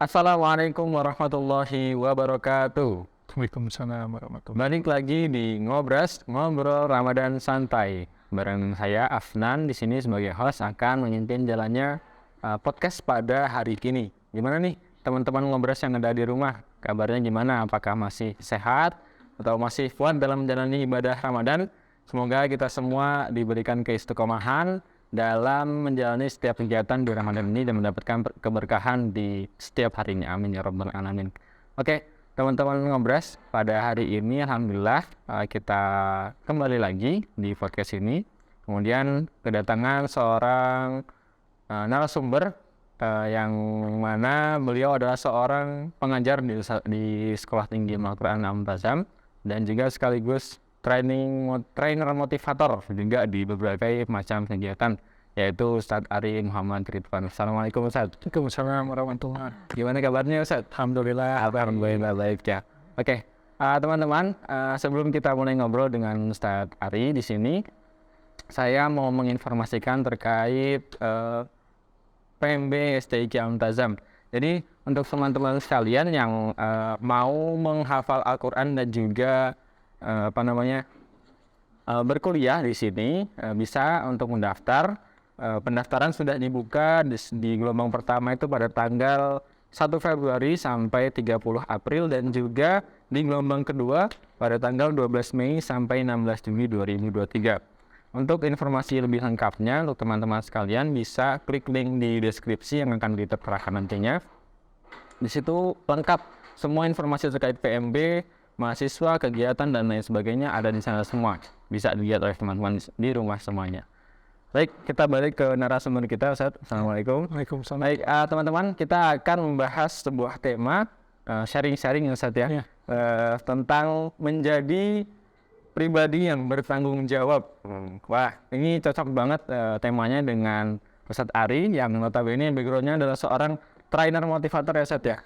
Assalamualaikum warahmatullahi wabarakatuh. Waalaikumsalam warahmatullahi Balik lagi di Ngobras, Ngobrol Ramadan Santai. Bareng saya Afnan di sini sebagai host akan memimpin jalannya podcast pada hari ini. Gimana nih teman-teman Ngobras yang ada di rumah? Kabarnya gimana? Apakah masih sehat atau masih kuat dalam menjalani ibadah Ramadan? Semoga kita semua diberikan keistiqomahan dalam menjalani setiap kegiatan di Ramadan ini dan mendapatkan keberkahan di setiap harinya. Amin ya rabbal alamin. Oke, teman-teman Ngobras, pada hari ini alhamdulillah kita kembali lagi di podcast ini. Kemudian kedatangan seorang narasumber yang mana beliau adalah seorang pengajar di Sekolah Tinggi Al-Quran Al-Mu'tazzam dan juga sekaligus trainer motivator juga di berbagai macam kegiatan, yaitu Ustadz Ari Muhammad Ridwan. Assalamualaikum Ustadz. Waalaikumsalam warahmatullahi. Gimana kabarnya Ustadz? Alhamdulillah baik ya. Oke, teman-teman, sebelum kita mulai ngobrol dengan Ustadz Ari di sini, saya mau menginformasikan terkait PMB STIQ Al-Mu'tazzam. Jadi untuk teman-teman sekalian yang mau menghafal Al-Quran dan juga berkuliah di sini, bisa untuk mendaftar. Pendaftaran sudah dibuka di gelombang pertama itu pada tanggal 1 Februari sampai 30 April dan juga di gelombang kedua pada tanggal 12 Mei sampai 16 Juni 2023. Untuk informasi lebih lengkapnya untuk teman-teman sekalian bisa klik link di deskripsi yang akan ditertera nantinya. Di situ lengkap semua informasi terkait PMB, mahasiswa, kegiatan, dan lain sebagainya ada di sana semua. Bisa dilihat oleh teman-teman di rumah semuanya. Baik, kita balik ke narasumber kita, Ustadz. Assalamualaikum. Waalaikumsalam. Baik, teman-teman, kita akan membahas sebuah tema, sharing-sharing ya, Ustadz ya. Tentang menjadi pribadi yang bertanggung jawab. Wah, ini cocok banget temanya dengan Ustadz Ari yang notabene background-nya adalah seorang trainer motivator ya, Ustadz ya.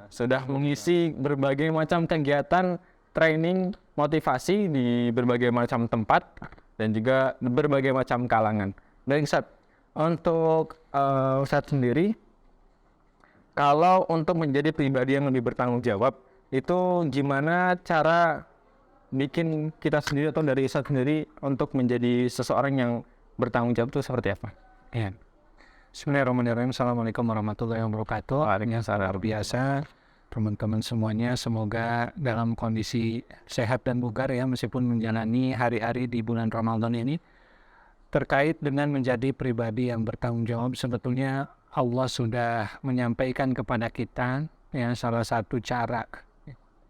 Sudah mengisi berbagai macam kegiatan training motivasi di berbagai macam tempat dan juga berbagai macam kalangan. Dan Ustadz, untuk Ustadz sendiri, kalau untuk menjadi pribadi yang lebih bertanggung jawab, itu gimana cara bikin kita sendiri atau dari Ustadz sendiri untuk menjadi seseorang yang bertanggung jawab itu seperti apa? Ya. Bismillahirrahmanirrahim. Assalamualaikum warahmatullahi wabarakatuh. Yang luar biasa, teman-teman semuanya semoga dalam kondisi sehat dan bugar ya meskipun menjalani hari-hari di bulan Ramadan ini. Terkait dengan menjadi pribadi yang bertanggung jawab, sebetulnya Allah sudah menyampaikan kepada kita ya salah satu cara.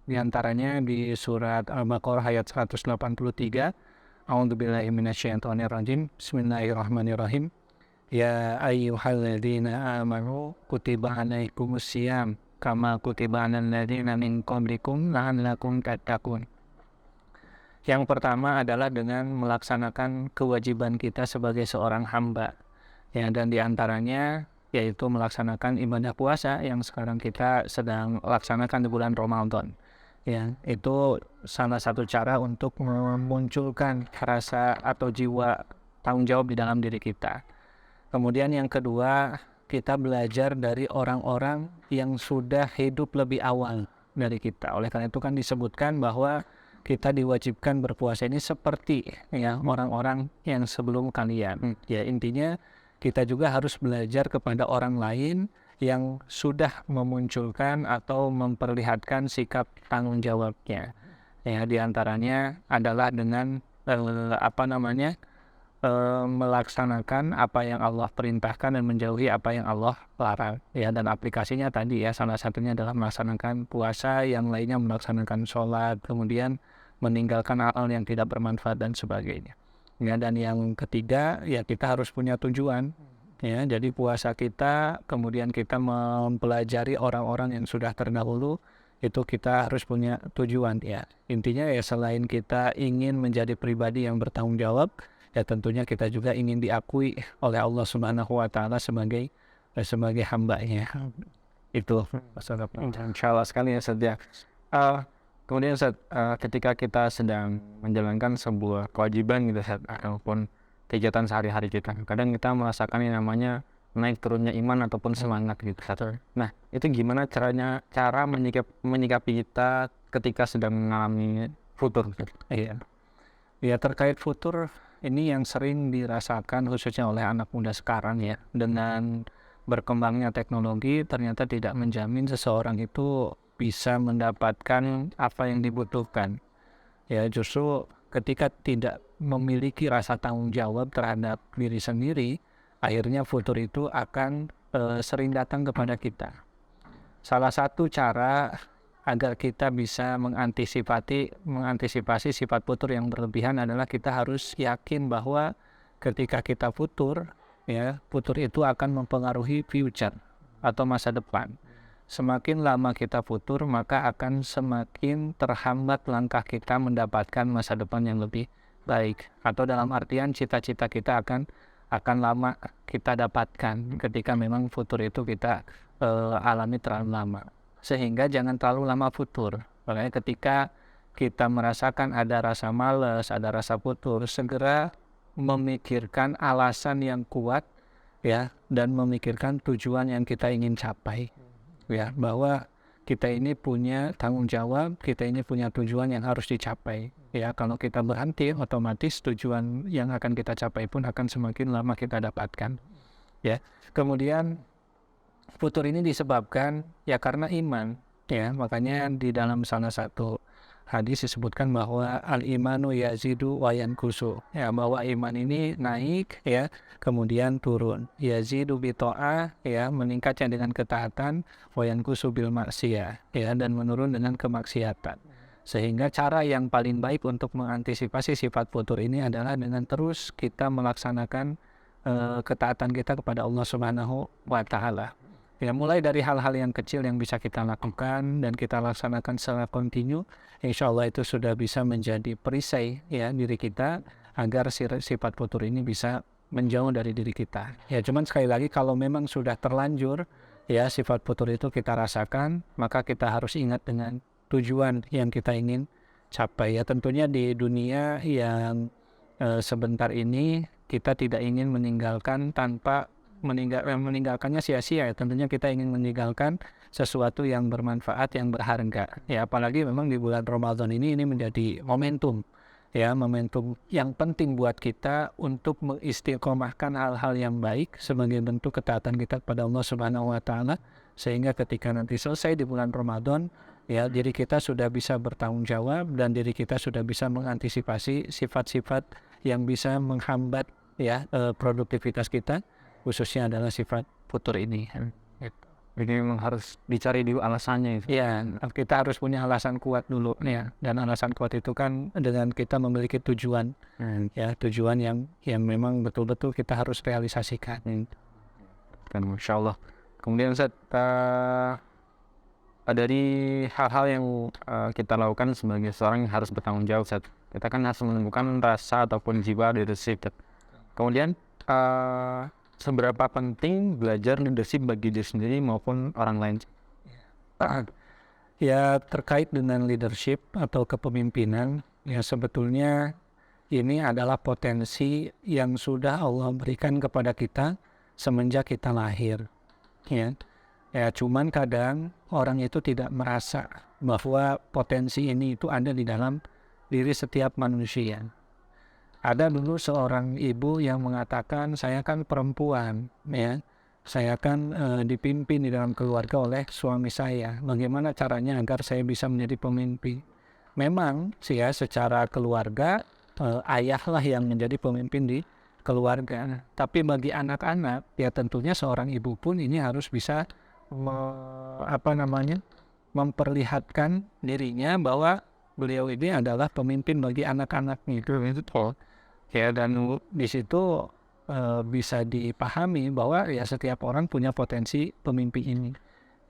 Di antaranya di surat Al-Baqarah ayat 183. A'udzubillahi minasyaitonirrajim. Bismillahirrahmanirrahim. Ya ayyuhalladzina amanu kutiba alaikumusiyam kama kutiba alal ladzina min qablikum la'allakum tattaqun. Yang pertama adalah dengan melaksanakan kewajiban kita sebagai seorang hamba. Ya, dan di antaranya yaitu melaksanakan ibadah puasa yang sekarang kita sedang laksanakan di bulan Ramadan. Ya, itu salah satu cara untuk memunculkan rasa atau jiwa tanggung jawab di dalam diri kita. Kemudian yang kedua, kita belajar dari orang-orang yang sudah hidup lebih awal dari kita. Oleh karena itu kan disebutkan bahwa kita diwajibkan berpuasa ini seperti ya orang-orang yang sebelum kalian. Ya, intinya kita juga harus belajar kepada orang lain yang sudah memunculkan atau memperlihatkan sikap tanggung jawabnya. Ya, di antaranya adalah dengan melaksanakan apa yang Allah perintahkan dan menjauhi apa yang Allah larang. Ya, dan aplikasinya tadi ya salah satunya adalah melaksanakan puasa, yang lainnya melaksanakan sholat, kemudian meninggalkan hal yang tidak bermanfaat dan sebagainya. Ya, dan yang ketiga ya kita harus punya tujuan. Ya, jadi puasa kita, kemudian kita mempelajari orang-orang yang sudah terdahulu, itu kita harus punya tujuan ya. Intinya ya selain kita ingin menjadi pribadi yang bertanggung jawab, ya tentunya kita juga ingin diakui oleh Allah Subhanahu wa taala sebagai hamba-Nya. Itu Insyaallah sekali ya Ustadz ya. Kemudian Ustadz, ketika kita sedang menjalankan sebuah kewajiban gitu Ustadz, ataupun kegiatan sehari-hari kita, kadang kita merasakan yang namanya naik turunnya iman ataupun semangat gitu. Nah, itu gimana cara menyikapi kita ketika sedang mengalami futur? Iya. Ya, terkait futur ini yang sering dirasakan khususnya oleh anak muda sekarang ya. Dengan berkembangnya teknologi ternyata tidak menjamin seseorang itu bisa mendapatkan apa yang dibutuhkan. Ya, justru ketika tidak memiliki rasa tanggung jawab terhadap diri sendiri, akhirnya futur itu akan sering datang kepada kita. Salah satu cara agar kita bisa mengantisipasi sifat futur yang berlebihan adalah kita harus yakin bahwa ketika kita futur, ya, futur itu akan mempengaruhi future atau masa depan. Semakin lama kita futur, maka akan semakin terhambat langkah kita mendapatkan masa depan yang lebih baik. Atau dalam artian cita-cita kita akan lama kita dapatkan ketika memang futur itu kita alami terlalu lama. Sehingga jangan terlalu lama futur. Makanya ketika kita merasakan ada rasa malas, ada rasa futur, segera memikirkan alasan yang kuat, ya, dan memikirkan tujuan yang kita ingin capai. Ya, bahwa kita ini punya tanggung jawab, kita ini punya tujuan yang harus dicapai. Ya, kalau kita berhenti, otomatis tujuan yang akan kita capai pun akan semakin lama kita dapatkan. Ya, kemudian futur ini disebabkan ya karena iman. Ya, makanya di dalam salah satu hadis disebutkan bahwa al-imanu yazidu wa yanqusu. Ya, bahwa iman ini naik, ya, kemudian turun. Yazidu bi ta'ah, ya, meningkatnya dengan ketaatan, wa yanqusu bil maksiyah, ya, dan menurun dengan kemaksiatan. Sehingga cara yang paling baik untuk mengantisipasi sifat futur ini adalah dengan terus kita melaksanakan ketaatan kita kepada Allah Subhanahu wa taala. Ya, mulai dari hal-hal yang kecil yang bisa kita lakukan dan kita laksanakan secara kontinu, insya Allah itu sudah bisa menjadi perisai, ya, diri kita agar sifat futur ini bisa menjauh dari diri kita. Ya, cuman sekali lagi kalau memang sudah terlanjur, ya, sifat futur itu kita rasakan, maka kita harus ingat dengan tujuan yang kita ingin capai. Ya, tentunya di dunia yang sebentar ini kita tidak ingin meninggalkan tanpa meninggalkannya sia-sia, ya. Tentunya kita ingin meninggalkan sesuatu yang bermanfaat, yang berharga, ya, apalagi memang di bulan Ramadan ini menjadi momentum, ya, momentum yang penting buat kita untuk mengistiqomahkan hal-hal yang baik sebagai bentuk ketaatan kita kepada Allah Subhanahu wa taala, sehingga ketika nanti selesai di bulan Ramadan, ya, diri kita sudah bisa bertanggung jawab dan diri kita sudah bisa mengantisipasi sifat-sifat yang bisa menghambat, ya, produktivitas kita, khususnya adalah sifat futur ini. Ini memang harus dicari dulu alasannya. Ya, kita harus punya alasan kuat dulu, ya. Dan alasan kuat itu kan dengan kita memiliki tujuan, ya, tujuan yang memang betul-betul kita harus realisasikan. Dan Masya Allah. Kemudian Ustaz, dari hal-hal yang kita lakukan sebagai seorang yang harus bertanggung jawab, Ustaz, kita kan harus menemukan rasa ataupun jiwa leadership. Kemudian seberapa penting belajar leadership bagi diri sendiri maupun orang lain? Ya, terkait dengan leadership atau kepemimpinan, ya, sebetulnya ini adalah potensi yang sudah Allah berikan kepada kita semenjak kita lahir. Ya, cuman kadang orang itu tidak merasa bahwa potensi ini itu ada di dalam diri setiap manusia. Ada dulu seorang ibu yang mengatakan, saya kan perempuan, ya, saya kan dipimpin di dalam keluarga oleh suami saya. Bagaimana caranya agar saya bisa menjadi pemimpin? Memang sih, ya, secara keluarga ayahlah yang menjadi pemimpin di keluarga. Tapi bagi anak-anak, ya, tentunya seorang ibu pun ini harus bisa memperlihatkan dirinya bahwa beliau ini adalah pemimpin bagi anak-anaknya. Itu ya, dan di situ bisa dipahami bahwa ya setiap orang punya potensi pemimpin ini,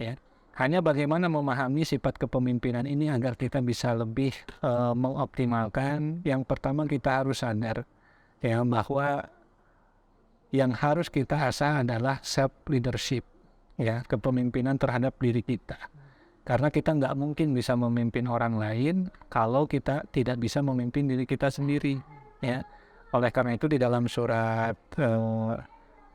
ya. Hanya bagaimana memahami sifat kepemimpinan ini agar kita bisa lebih mengoptimalkan. Yang pertama kita harus sadar, ya, bahwa yang harus kita asah adalah self leadership, ya, kepemimpinan terhadap diri kita. Karena kita nggak mungkin bisa memimpin orang lain kalau kita tidak bisa memimpin diri kita sendiri, ya. Oleh karena itu di dalam surat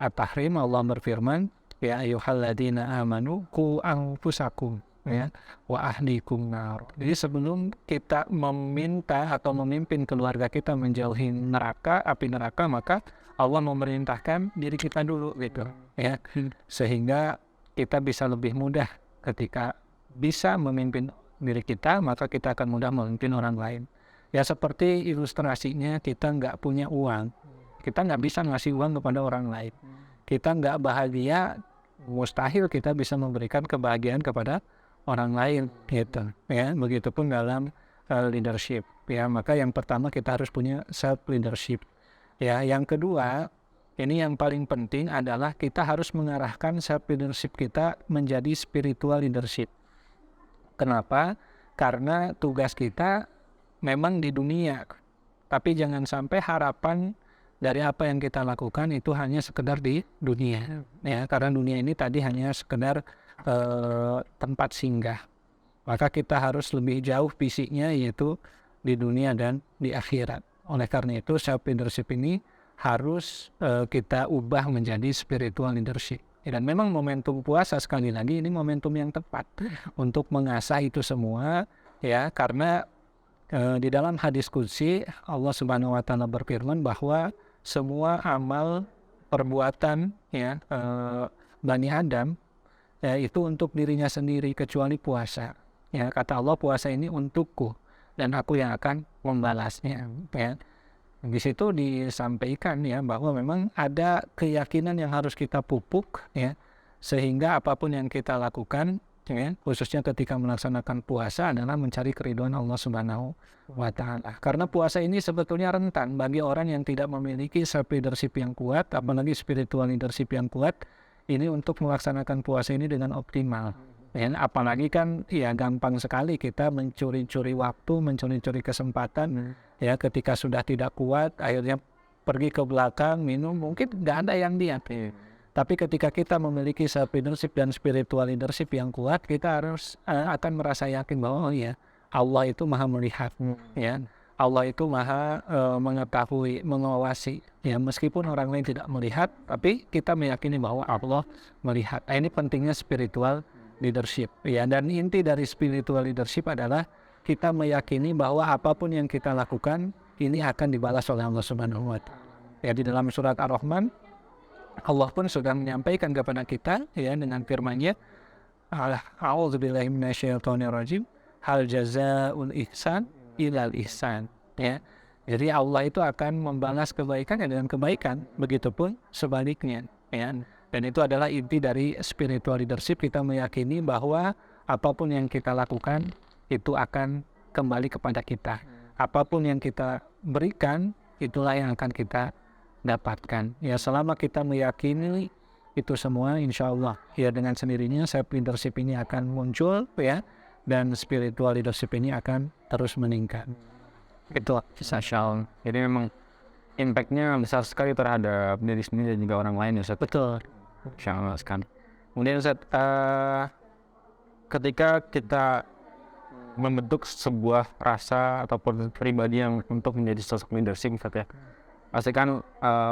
At-Tahrim Allah berfirman, ya ayyuhalladzina amanu qu anfusakum ya wa ahlikum nar. Jadi sebelum kita meminta atau memimpin keluarga kita menjauhi neraka, api neraka, maka Allah memerintahkan diri kita dulu gitu ya. Sehingga kita bisa lebih mudah ketika bisa memimpin diri kita, maka kita akan mudah memimpin orang lain. Ya seperti ilustrasinya, kita nggak punya uang, kita nggak bisa ngasih uang kepada orang lain. Kita nggak bahagia, mustahil kita bisa memberikan kebahagiaan kepada orang lain gitu ya. Begitupun dalam leadership ya. Maka yang pertama kita harus punya self leadership ya. Yang kedua, ini yang paling penting adalah kita harus mengarahkan self leadership kita menjadi spiritual leadership. Kenapa? Karena tugas kita memang di dunia, tapi jangan sampai harapan dari apa yang kita lakukan itu hanya sekedar di dunia ya, karena dunia ini tadi hanya sekedar tempat singgah. Maka kita harus lebih jauh visinya, yaitu di dunia dan di akhirat. Oleh karena itu self leadership ini harus kita ubah menjadi spiritual leadership. Dan memang momentum puasa, sekali lagi ini momentum yang tepat untuk mengasah itu semua ya, karena di dalam hadis qudsi Allah Subhanahu wa taala berfirman bahwa semua amal perbuatan ya Bani Adam ya, itu untuk dirinya sendiri kecuali puasa. Ya, kata Allah, puasa ini untukku dan aku yang akan membalasnya. Ya. Di situ disampaikan ya bahwa memang ada keyakinan yang harus kita pupuk ya, sehingga apapun yang kita lakukan ya, khususnya ketika melaksanakan puasa adalah mencari keridhaan Allah Subhanahu wa taala. Karena puasa ini sebetulnya rentan bagi orang yang tidak memiliki self leadership yang kuat, apalagi spiritual leadership yang kuat, ini untuk melaksanakan puasa ini dengan optimal. Ya, apalagi kan ya gampang sekali kita mencuri-curi waktu, mencuri-curi kesempatan ya, ketika sudah tidak kuat akhirnya pergi ke belakang minum, mungkin nggak ada yang lihat. Tapi ketika kita memiliki self leadership dan spiritual leadership yang kuat, kita harus akan merasa yakin bahwa oh ya, Allah itu maha melihat ya, Allah itu maha mengetahui, mengawasi ya, meskipun orang lain tidak melihat, tapi kita meyakini bahwa Allah melihat. Nah, ini pentingnya spiritual leadership ya. Dan inti dari spiritual leadership adalah kita meyakini bahwa apapun yang kita lakukan ini akan dibalas oleh Allah Subhanahu wa taala. Ya, di dalam surat Ar-Rahman Allah pun sudah menyampaikan kepada kita ya dengan firman-Nya, a'udzubillahi minasyaitonirrajim, hal jazaa'ul ihsan ilal ihsan ya. Jadi Allah itu akan membalas kebaikan dengan kebaikan, begitupun sebaliknya ya. Dan itu adalah inti dari spiritual leadership, kita meyakini bahwa apapun yang kita lakukan itu akan kembali kepada kita. Apapun yang kita berikan, itulah yang akan kita dapatkan. Ya, selama kita meyakini itu semua, insya Allah ya dengan sendirinya self leadership ini akan muncul ya, dan spiritual leadership ini akan terus meningkat. Itu Masya. Jadi memang impact-nya besar sekali terhadap diri sendiri dan juga orang lain ya Ustaz. betul. Insya Allah sekali. Kemudian Ustaz, ketika kita membentuk sebuah rasa ataupun pribadi yang untuk menjadi sosok leadership Ustaz ya, pasti kan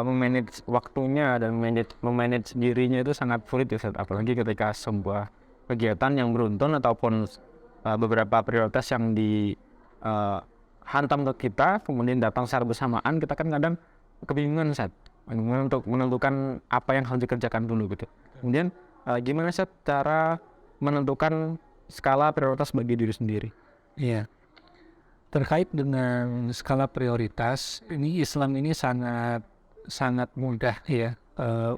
memanage waktunya dan memanage dirinya itu sangat sulit ya Ustaz. Apalagi ketika sebuah kegiatan yang beruntun ataupun beberapa prioritas yang dihantam ke kita kemudian datang secara bersamaan, kita kan kadang kebingungan Ustaz, untuk menentukan apa yang harus dikerjakan dulu gitu. Kemudian gimana Ustaz cara menentukan skala prioritas bagi diri sendiri? Iya. Terkait dengan skala prioritas, ini Islam ini sangat mudah ya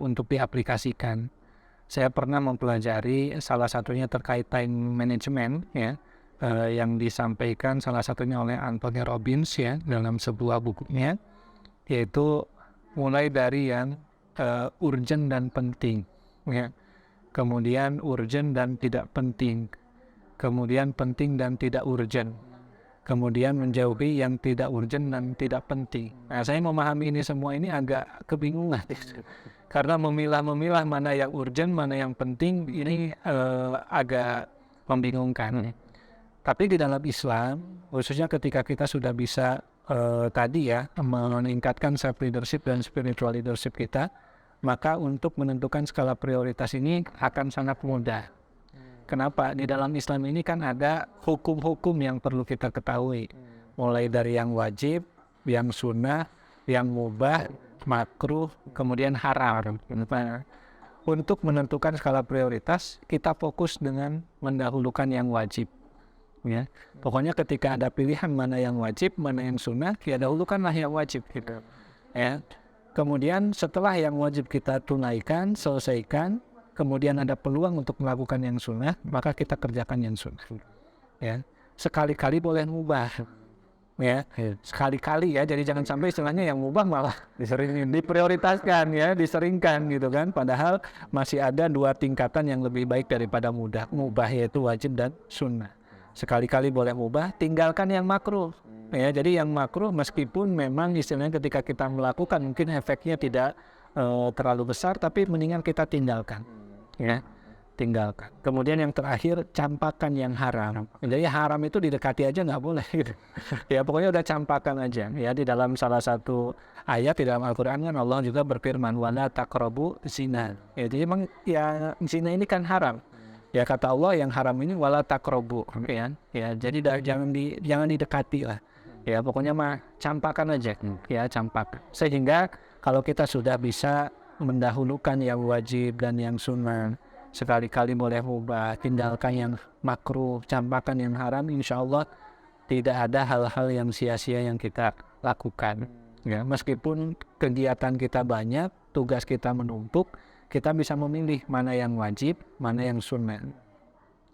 untuk diaplikasikan. Saya pernah mempelajari salah satunya terkait time management ya, yang disampaikan salah satunya oleh Anthony Robbins ya dalam sebuah bukunya, yaitu mulai dari yang urgent dan penting ya, kemudian urgent dan tidak penting, kemudian penting dan tidak urgent, kemudian menjauhi yang tidak urgent dan tidak penting. Nah, saya memahami ini semua ini agak kebingungan karena memilah-memilah mana yang urgent, mana yang penting ini agak membingungkan. Tapi di dalam Islam, khususnya ketika kita sudah bisa tadi ya meningkatkan self leadership dan spiritual leadership kita, maka untuk menentukan skala prioritas ini akan sangat mudah. Kenapa? Di dalam Islam ini kan ada hukum-hukum yang perlu kita ketahui. Mulai dari yang wajib, yang sunnah, yang mubah, makruh, kemudian haram. Untuk menentukan skala prioritas, kita fokus dengan mendahulukan yang wajib. Ya. Pokoknya ketika ada pilihan mana yang wajib, mana yang sunnah, ya dahulukanlah yang wajib. Gitu. Ya. Kemudian setelah yang wajib kita tunaikan, selesaikan, kemudian ada peluang untuk melakukan yang sunnah, maka kita kerjakan yang sunnah. Ya. Sekali-kali boleh mubah. Ya, sekali-kali ya, jadi jangan sampai istilahnya yang mubah malah diprioritaskan ya, diseringkan gitu kan, padahal masih ada dua tingkatan yang lebih baik daripada mubah, yaitu wajib dan sunnah. Sekali-kali boleh mubah, tinggalkan yang makruh ya. Jadi yang makruh meskipun memang istilahnya ketika kita melakukan mungkin efeknya tidak terlalu besar, tapi mendingan kita tinggalkan ya. Tinggalkan. Kemudian yang terakhir, campakan yang haram. Jadi haram itu didekati aja nggak boleh gitu. Ya pokoknya udah campakan aja. Ya di dalam salah satu ayat di dalam Al-Quran kan Allah juga berfirman wala taqrabu zina. Ya, jadi memang ya zina ini kan haram. Ya kata Allah yang haram ini wala taqrabu. Ya, jadi jangan didekati lah. Ya pokoknya mah campakan aja. Ya campakan. Sehingga kalau kita sudah bisa mendahulukan yang wajib dan yang sunnah, sekali-kali boleh mubah, tinggalkan yang makruh, campakan yang haram, insya Allah tidak ada hal-hal yang sia-sia yang kita lakukan. Ya, meskipun kegiatan kita banyak, tugas kita menumpuk, kita bisa memilih mana yang wajib, mana yang sunnah.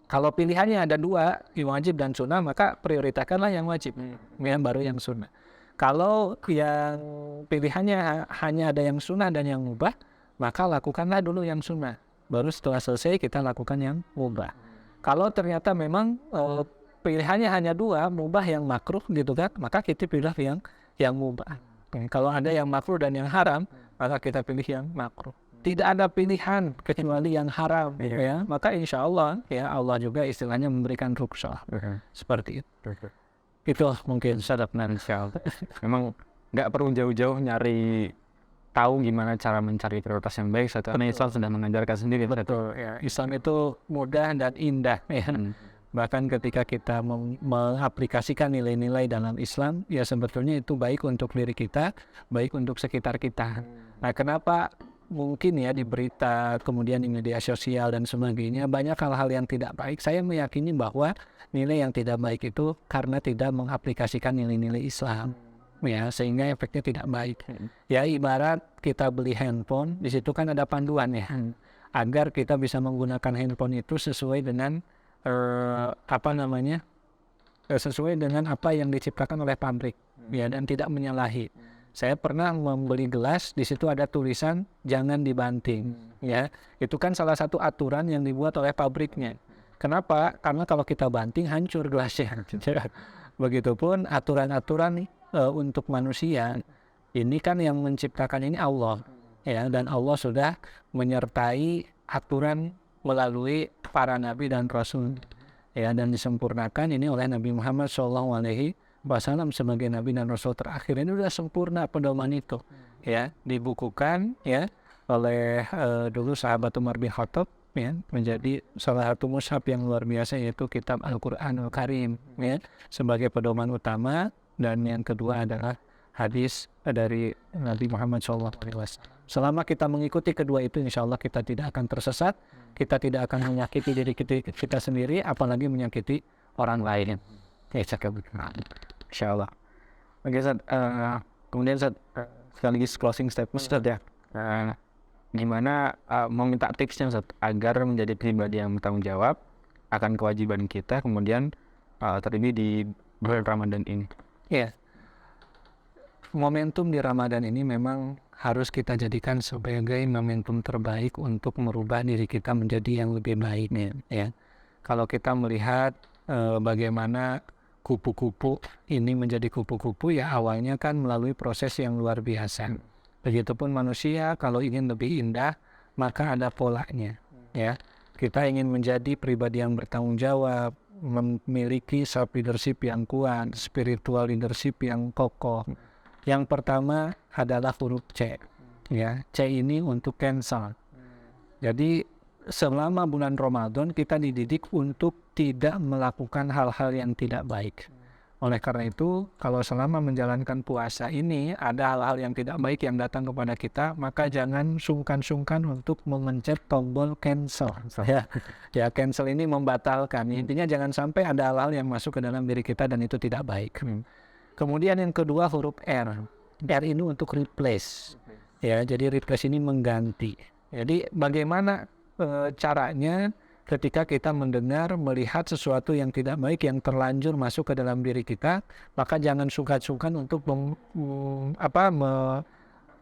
Kalau pilihannya ada dua, yang wajib dan sunnah, maka prioritaskanlah yang wajib, yang baru yang sunnah. Kalau yang pilihannya hanya ada yang sunnah dan yang mubah, maka lakukanlah dulu yang sunnah. Baru setelah selesai kita lakukan yang mubah. Kalau ternyata memang pilihannya hanya dua, mubah yang makruh gitu kan, maka kita pilih yang mubah. Kalau ada yang makruh dan yang haram, maka kita pilih yang makruh. Tidak ada pilihan kecuali yang haram, ya. Maka insya Allah, ya Allah juga istilahnya memberikan rukhsah. Seperti itu. Itu mungkin sadaqna insya Allah. Memang nggak perlu jauh-jauh nyari tahu gimana cara mencari prioritas yang baik, karena Islam sudah mengajarkan sendiri. Betul ya, Islam itu mudah dan indah ya. Bahkan ketika kita mengaplikasikan nilai-nilai dalam Islam, ya sebetulnya itu baik untuk diri kita, baik untuk sekitar kita. Nah kenapa mungkin ya di berita, kemudian di media sosial dan sebagainya banyak hal-hal yang tidak baik? Saya meyakini bahwa nilai yang tidak baik itu karena tidak mengaplikasikan nilai-nilai Islam. Ya, sehingga efeknya tidak baik. Ya ibarat kita beli handphone, di situ kan ada panduan ya, agar kita bisa menggunakan handphone itu sesuai dengan sesuai dengan apa yang diciptakan oleh pabrik, ya, dan tidak menyalahi. Saya pernah membeli gelas, di situ ada tulisan jangan dibanting, ya. Itu kan salah satu aturan yang dibuat oleh pabriknya. Kenapa? Karena kalau kita banting hancur gelasnya. Begitupun aturan-aturan nih untuk manusia, ini kan yang menciptakan ini Allah, ya, dan Allah sudah menyertai aturan melalui para nabi dan rasul, ya, dan disempurnakan ini oleh Nabi Muhammad SAW sebagai nabi dan rasul terakhir. Ini sudah sempurna pedoman itu, ya, dibukukan ya oleh dulu sahabat Umar bin Khattab, ya, menjadi salah satu mushaf yang luar biasa, yaitu kitab Al-Quranul Karim, ya, sebagai pedoman utama. Dan yang kedua adalah hadis dari Nabi Muhammad SAW. Selama kita mengikuti kedua itu, insya Allah kita tidak akan tersesat, kita tidak akan menyakiti diri kita sendiri, apalagi menyakiti orang lain. Insya Allah. Oke, Ustaz, kemudian Ustaz, sekaligus closing statement Ustaz ya. Gimana meminta tipsnya Ustaz agar menjadi pribadi yang bertanggung jawab akan kewajiban kita, kemudian terlebih di bulan Ramadan ini. Ya, momentum di Ramadan ini memang harus kita jadikan sebagai momentum terbaik untuk merubah diri kita menjadi yang lebih baik, ya. Kalau kita melihat bagaimana kupu-kupu ini menjadi kupu-kupu, ya awalnya kan melalui proses yang luar biasa. Begitupun manusia kalau ingin lebih indah, maka ada polanya, ya. Kita ingin menjadi pribadi yang bertanggung jawab, memiliki self leadership yang kuat, spiritual leadership yang kokoh. Yang pertama adalah huruf C, ya. C ini untuk cancel. Jadi selama bulan Ramadan kita dididik untuk tidak melakukan hal-hal yang tidak baik. Oleh karena itu, kalau selama menjalankan puasa ini ada hal-hal yang tidak baik yang datang kepada kita, maka jangan sungkan-sungkan untuk memencet tombol cancel. Ya, cancel ini membatalkan. Intinya jangan sampai ada hal-hal yang masuk ke dalam diri kita dan itu tidak baik. Kemudian yang kedua huruf R. R ini untuk replace. Ya, jadi replace ini mengganti. Jadi bagaimana caranya ketika kita mendengar, melihat sesuatu yang tidak baik yang terlanjur masuk ke dalam diri kita, maka jangan sungkan-sungkan untuk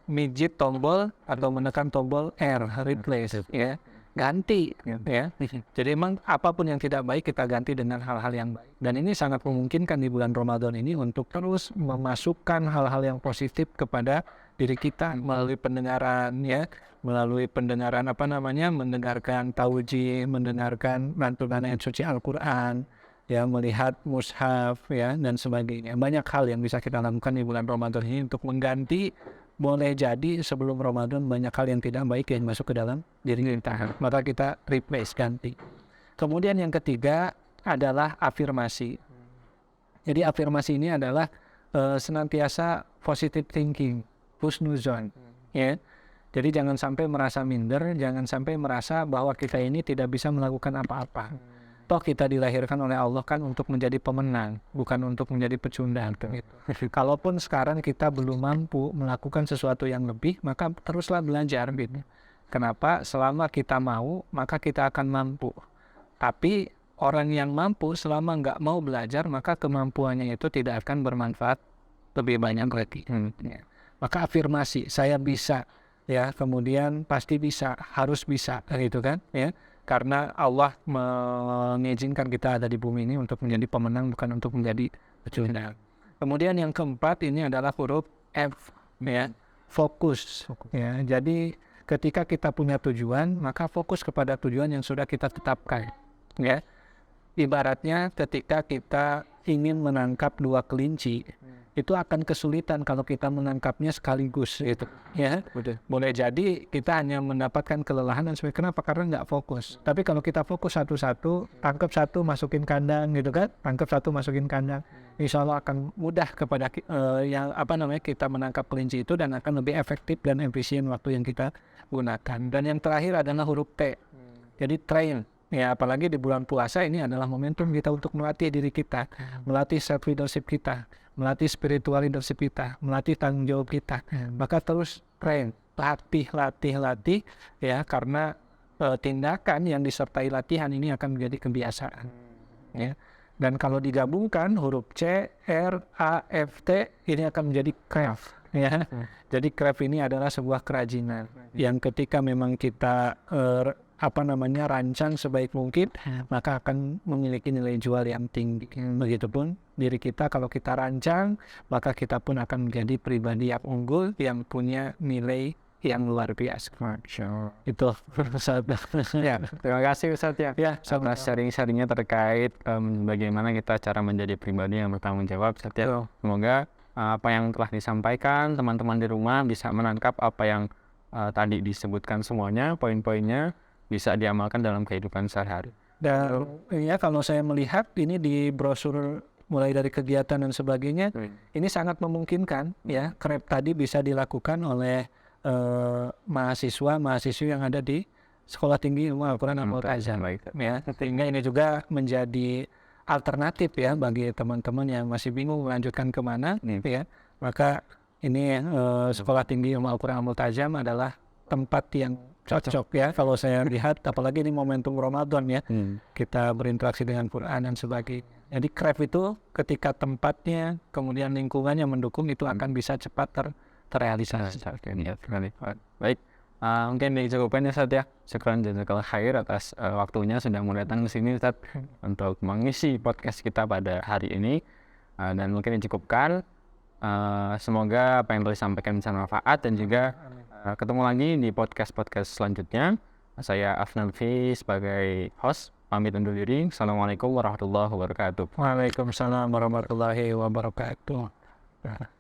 memijit tombol atau menekan tombol R, replace, ya, ganti, ya. Jadi emang apapun yang tidak baik kita ganti dengan hal-hal yang baik. Dan ini sangat memungkinkan di bulan Ramadan ini untuk terus memasukkan hal-hal yang positif kepada diri kita melalui pendengaran, ya, melalui pendengaran mendengarkan tauji, mendengarkan lantunan ayat suci Al-Quran, ya, melihat mushaf, ya, dan sebagainya. Banyak hal yang bisa kita lakukan di bulan Ramadan ini untuk mengganti. Boleh jadi sebelum Ramadan banyak hal yang tidak baik yang masuk ke dalam diri kita, maka kita replace, ganti. Kemudian yang ketiga adalah afirmasi. Jadi afirmasi ini adalah senantiasa positive thinking, husnuzon, ya. Jadi jangan sampai merasa minder, jangan sampai merasa bahwa kita ini tidak bisa melakukan apa-apa. Toh kita dilahirkan oleh Allah kan untuk menjadi pemenang, bukan untuk menjadi pecundang. Gitu. Kalaupun sekarang kita belum mampu melakukan sesuatu yang lebih, maka teruslah belajar. Gitu. Kenapa? Selama kita mau, maka kita akan mampu. Tapi orang yang mampu selama nggak mau belajar, maka kemampuannya itu tidak akan bermanfaat lebih banyak lagi. Ya. Maka afirmasi, saya bisa. Ya, kemudian pasti bisa, harus bisa, gitu kan, ya, karena Allah mengizinkan kita ada di bumi ini untuk menjadi pemenang, bukan untuk menjadi pecundang. Kemudian yang keempat ini adalah huruf F, ya, fokus, ya. Jadi ketika kita punya tujuan, maka fokus kepada tujuan yang sudah kita tetapkan, ya. Ibaratnya ketika kita ingin menangkap dua kelinci, itu akan kesulitan kalau kita menangkapnya sekaligus, gitu, ya. Boleh jadi kita hanya mendapatkan kelelahan dan sebagainya. Kenapa? Karena nggak fokus. Tapi kalau kita fokus satu-satu, tangkap satu, masukin kandang, gitu kan? Tangkap satu, masukin kandang. Insya Allah akan mudah kepada kita menangkap kelinci itu dan akan lebih efektif dan efisien waktu yang kita gunakan. Dan yang terakhir adalah huruf T. Jadi train. Ya, apalagi di bulan puasa ini adalah momentum kita untuk melatih diri kita, melatih self leadership kita, melatih spiritual leadership kita, melatih tanggung jawab kita. Maka terus train, latih, ya, karena tindakan yang disertai latihan ini akan menjadi kebiasaan. Ya. Dan kalau digabungkan huruf C, R, A, F, T ini akan menjadi craft. Ya. Jadi craft ini adalah sebuah kerajinan yang ketika memang kita rancang sebaik mungkin, maka akan memiliki nilai jual yang tinggi. Begitupun diri kita, kalau kita rancang, maka kita pun akan menjadi pribadi yang unggul, yang punya nilai yang luar biasa. Itu Ya, terima kasih Ustadz, ya. Ya, atas sharing-sharingnya terkait bagaimana kita cara menjadi pribadi yang bertanggung jawab, Ustadz, ya. Semoga apa yang telah disampaikan teman-teman di rumah bisa menangkap apa yang tadi disebutkan semuanya, poin-poinnya bisa diamalkan dalam kehidupan sehari-hari. Dan ya, kalau saya melihat ini di brosur mulai dari kegiatan dan sebagainya, ini sangat memungkinkan, ya, krep tadi bisa dilakukan oleh mahasiswa-mahasiswi yang ada di Sekolah Tinggi Ilmu Al-Quran Al-Multazam, ya. Sehingga ini juga menjadi alternatif, ya, bagi teman-teman yang masih bingung melanjutkan kemana, ya. Maka ini Sekolah Tinggi Ilmu Al-Quran Al-Multazam adalah tempat yang cocok, ya, kalau saya lihat, apalagi ini momentum Ramadan, ya, kita berinteraksi dengan Quran dan sebagainya. Jadi craft itu ketika tempatnya kemudian lingkungannya mendukung, itu akan bisa cepat terrealisasi. Baik, mungkin dicukupkan ya, Ustadz, ya. Syukran jazakallahu khair atas waktunya sudah mau datang ke sini, Ustadz, untuk mengisi podcast kita pada hari ini, dan mungkin dicukupkan. Semoga apa yang telah disampaikan bisa bermanfaat, dan juga ketemu lagi di podcast-podcast selanjutnya. Saya Afnan Fi sebagai host, pamit undur diri. Assalamualaikum warahmatullahi wabarakatuh. Waalaikumsalam warahmatullahi wabarakatuh.